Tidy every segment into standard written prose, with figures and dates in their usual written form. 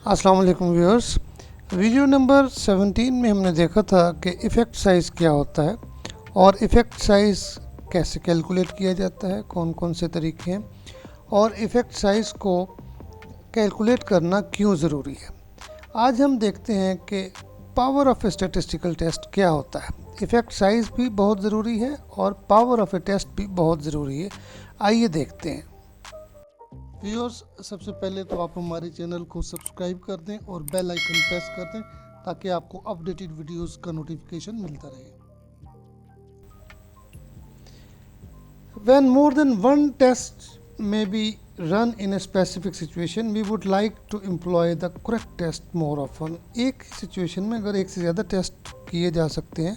अस्सलाम वालेकुम viewers. Video number 17 में हमने देखा था कि इफ़ेक्ट साइज़ क्या होता है और इफ़ेक्ट साइज़ कैसे कैलकुलेट किया जाता है, कौन कौन से तरीके हैं और इफ़ेक्ट साइज़ को कैलकुलेट करना क्यों ज़रूरी है। आज हम देखते हैं कि power of a statistical test क्या होता है। इफ़ेक्ट साइज़ भी बहुत ज़रूरी है और पावर ऑफ ए टेस्ट भी बहुत ज़रूरी है। आइए देखते हैं। व्यूअर्स, सबसे पहले तो आप हमारे चैनल को सब्सक्राइब कर दें और बेल आइकन प्रेस कर दें ताकि आपको अपडेटेड वीडियोस का नोटिफिकेशन मिलता रहे। When more than one test may be run in a specific situation, we would like to employ the correct test more often. एक सिचुएशन में अगर एक से ज़्यादा टेस्ट किए जा सकते हैं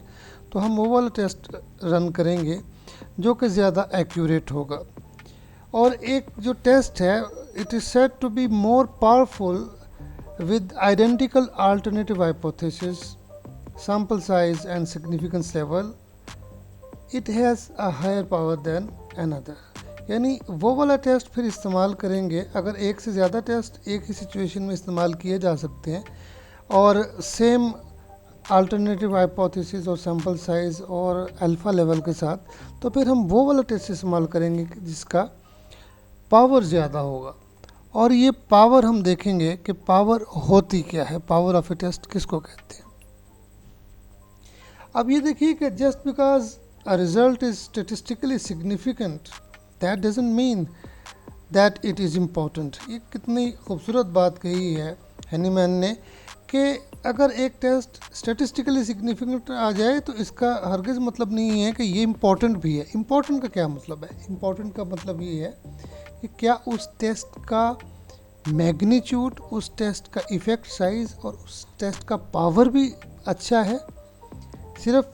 तो हम वो वाला टेस्ट रन करेंगे जो कि ज़्यादा एक्यूरेट होगा। और एक जो टेस्ट है, it is said to be more powerful with identical alternative hypothesis, sample size and significance level, it has a higher power than another. यानी वो वाला टेस्ट फिर इस्तेमाल करेंगे अगर एक से ज़्यादा टेस्ट एक ही सिचुएशन में इस्तेमाल किए जा सकते हैं और सेम अल्टरनेटिव हाइपोथेसिस और सैम्पल साइज़ और अल्फ़ा लेवल के साथ, तो फिर हम वो वाला टेस्ट इस्तेमाल करेंगे जिसका पावर ज़्यादा होगा। और ये पावर हम देखेंगे कि पावर होती क्या है, पावर ऑफ ए टेस्ट किसको कहते हैं। अब ये देखिए कि just because a result is statistically significant that doesn't mean that it is important. ये कितनी खूबसूरत बात कही है हैनीमैन ने कि अगर एक टेस्ट स्टेटिस्टिकली सिग्निफिकेंट आ जाए तो इसका हरगिज़ मतलब नहीं है कि ये इम्पॉर्टेंट भी है। इम्पॉर्टेंट का क्या मतलब है? इम्पॉर्टेंट का मतलब ये है कि क्या उस टेस्ट का मैग्नीट्यूड, उस टेस्ट का इफ़ेक्ट साइज़ और उस टेस्ट का पावर भी अच्छा है। सिर्फ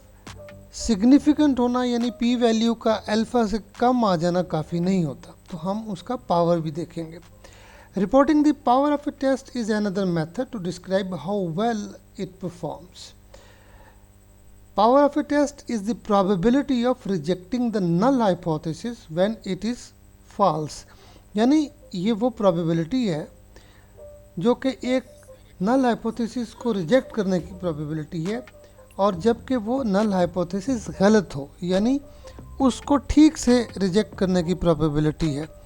सिग्निफिकेंट होना यानी पी वैल्यू का अल्फ़ा से कम आ जाना काफ़ी नहीं होता, तो हम उसका पावर भी देखेंगे। Reporting the power of a test is another method to describe how well it performs. Power of a test is the probability of rejecting the null hypothesis when it is false. यानी ये वो probability है जो कि एक null hypothesis को reject करने की probability है और जबकि वो null hypothesis गलत हो, यानी उसको ठीक से reject करने की probability है।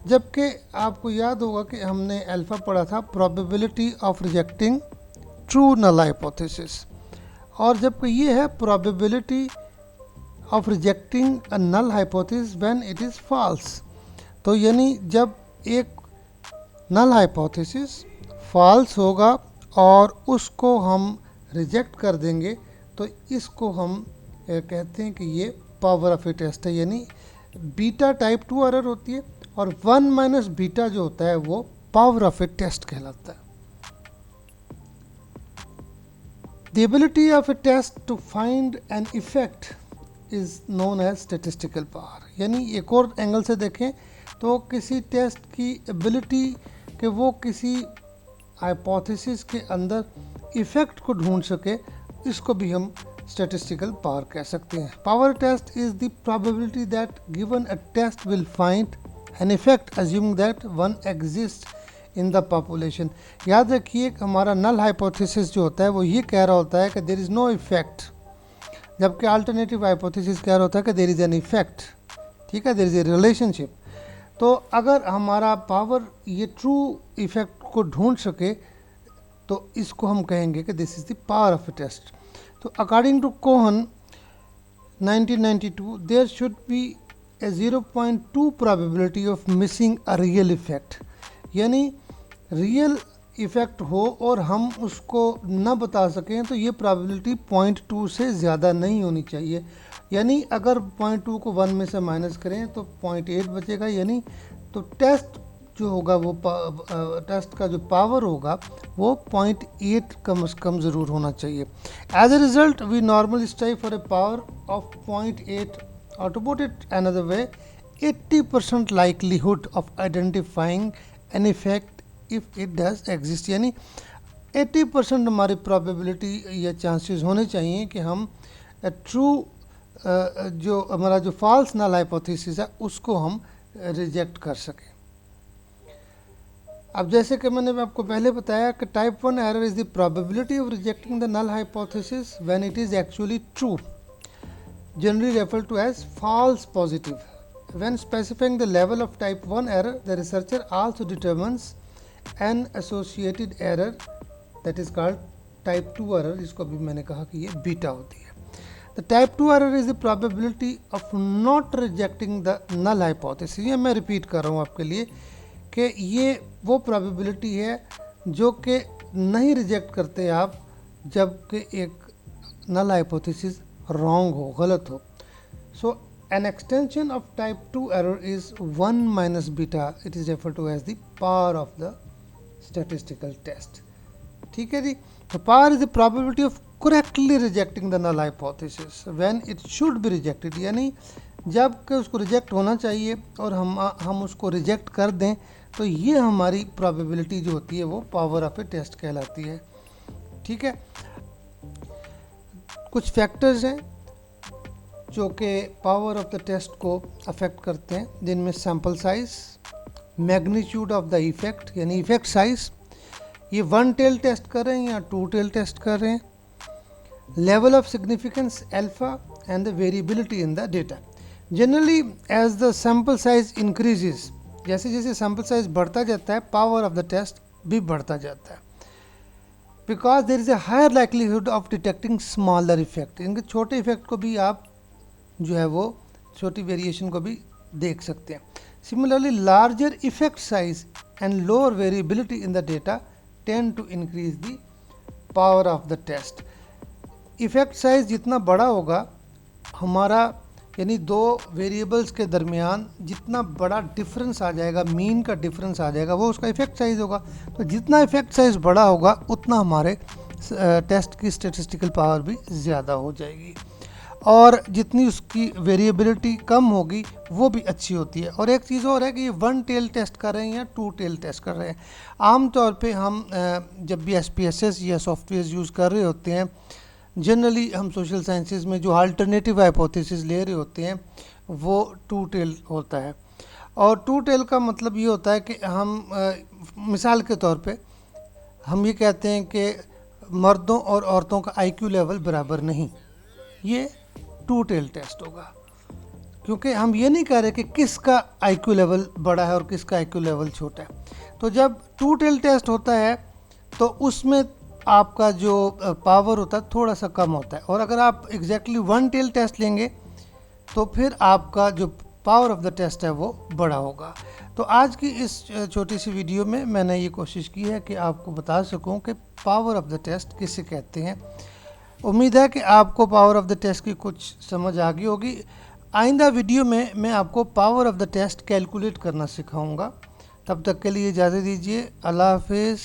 जबकि आपको याद होगा कि हमने अल्फ़ा पढ़ा था, probability of rejecting true null hypothesis, और जबकि ये है probability of rejecting a null hypothesis when it is false. तो यानी जब एक नल हाइपोथेसिस फॉल्स होगा और उसको हम रिजेक्ट कर देंगे तो इसको हम कहते हैं कि ये पावर ऑफ ए टेस्ट है। यानी बीटा टाइप 2 एरर होती है और 1 माइनस बीटा जो होता है वो पावर ऑफ ए टेस्ट कहलाता है। The ability of a test to find an effect is known as statistical power. यानी एक और एंगल से देखें तो किसी टेस्ट की एबिलिटी कि वो किसी हाइपोथेसिस के अंदर इफेक्ट को ढूंढ सके, इसको भी हम स्टैटिस्टिकल पावर कह सकते हैं। Power test is the probability that given a test will find an effect assuming that one exists in the population। याद रखिए हमारा नल हाइपोथेसिस जो होता है वो ये कह रहा होता है कि देर इज़ नो इफेक्ट, जबकि अल्टरनेटिव हाइपोथेसिस कह रहा होता है कि देर इज़ एन इफेक्ट। ठीक है, देर इज़ ए रिलेशनशिप। तो अगर हमारा पावर ये ट्रू इफेक्ट को ढूंढ सके तो इसको हम कहेंगे कि this is the power of a test. तो according to Cohen 1992 there should be a 0.2 probability of missing a real effect। यानी रियल इफ़ेक्ट हो और हम उसको न बता सकें तो ये probability 0.2 से ज़्यादा नहीं होनी चाहिए। यानी अगर 0.2 को 1 में से माइनस करें तो 0.8 बचेगा। यानी तो टेस्ट जो होगा वो टेस्ट का जो पावर होगा वो 0.8 कम से कम ज़रूर होना चाहिए। As a result we normally strive for a power of 0.8, or to put it another way, 80% likelihood of identifying an effect if it does exist। यानी 80% हमारी probability या chances होने चाहिए कि हम ट्रू जो हमारा जो false null hypothesis है उसको हम रिजेक्ट कर सकें। अब जैसे कि मैंने आपको पहले बताया कि type 1 error is the probability of rejecting the null hypothesis when it is actually true, generally referred to as false positive. When specifying the level of type 1 error, the researcher also determines an associated error that is called type 2 error, जिसको अभी मैंने कहा कि ये beta होती है. The type 2 error is the probability of not rejecting the null hypothesis. ये मैं रिपीट कर रहा हूँ आपके लिए कि ये वो probability है जो कि नहीं रिजेक्ट करते आप जबकि एक null hypothesis wrong हो, गलत हो. So an extension of type 2 error is 1 minus beta. It is referred to as the power of the statistical test. ठीक है जी. The power is the probability of correctly rejecting the null hypothesis when it should be rejected. यानी जब कि उसको reject होना चाहिए और हम उसको रिजेक्ट कर दें तो ये हमारी प्रोबेबिलिटी जो होती है वो पावर ऑफ ए टेस्ट कहलाती है. ठीक है. कुछ फैक्टर्स हैं जो कि पावर ऑफ द टेस्ट को अफेक्ट करते हैं, जिनमें sample size, magnitude of the effect यानी इफेक्ट साइज, ये 1 टेल टेस्ट कर रहे हैं या 2 टेल टेस्ट कर रहे हैं, level of significance alpha and the variability in the data. Generally as the sample size increases, जैसे जैसे सैम्पल साइज बढ़ता जाता है पावर ऑफ द टेस्ट भी बढ़ता जाता है. Because there is a higher likelihood of detecting smaller effect. इनके छोटे इफेक्ट को भी आप जो है वो छोटी वेरिएशन को भी देख सकते हैं. Similarly larger effect size and lower variability in the data tend to increase the power of the test. Effect size जितना बड़ा होगा हमारा, यानी दो वेरिएबल्स के दरमियान जितना बड़ा डिफरेंस आ जाएगा, मीन का डिफरेंस आ जाएगा, वो उसका इफेक्ट साइज होगा. तो जितना इफेक्ट साइज बड़ा होगा उतना हमारे टेस्ट की स्टेटिस्टिकल पावर भी ज़्यादा हो जाएगी, और जितनी उसकी वेरिएबिलिटी कम होगी वो भी अच्छी होती है. और एक चीज़ और है कि ये 1 टेल टेस्ट कर रहे हैं या 2 टेल टेस्ट कर रहे हैं. आम तौर पे हम जब भी SPSS या सॉफ्टवेयर यूज़ कर रहे होते हैं, जनरली हम सोशल साइंसेज में जो अल्टरनेटिव हाइपोथेसिस ले रहे होते हैं वो 2 टेल होता है. और 2 टेल का मतलब ये होता है कि हम मिसाल के तौर पे हम ये कहते हैं कि मर्दों और औरतों का IQ लेवल बराबर नहीं, ये 2 टेल टेस्ट होगा, क्योंकि हम ये नहीं कह रहे कि किसका IQ लेवल बड़ा है और किसका IQ लेवल छोटा है. तो जब 2 टेल टेस्ट होता है तो उसमें आपका जो पावर होता है थोड़ा सा कम होता है, और अगर आप एग्जैक्टली 1 टेल टेस्ट लेंगे तो फिर आपका जो पावर ऑफ द टेस्ट है वो बड़ा होगा. तो आज की इस छोटी सी वीडियो में मैंने ये कोशिश की है कि आपको बता सकूं कि पावर ऑफ द टेस्ट किसे कहते हैं. उम्मीद है कि आपको पावर ऑफ द टेस्ट की कुछ समझ आ गई होगी. आइंदा वीडियो में मैं आपको power of the test calculate करना सिखाऊंगा. तब तक के लिए इजाज़त दीजिए. अल्लाह हाफिज़.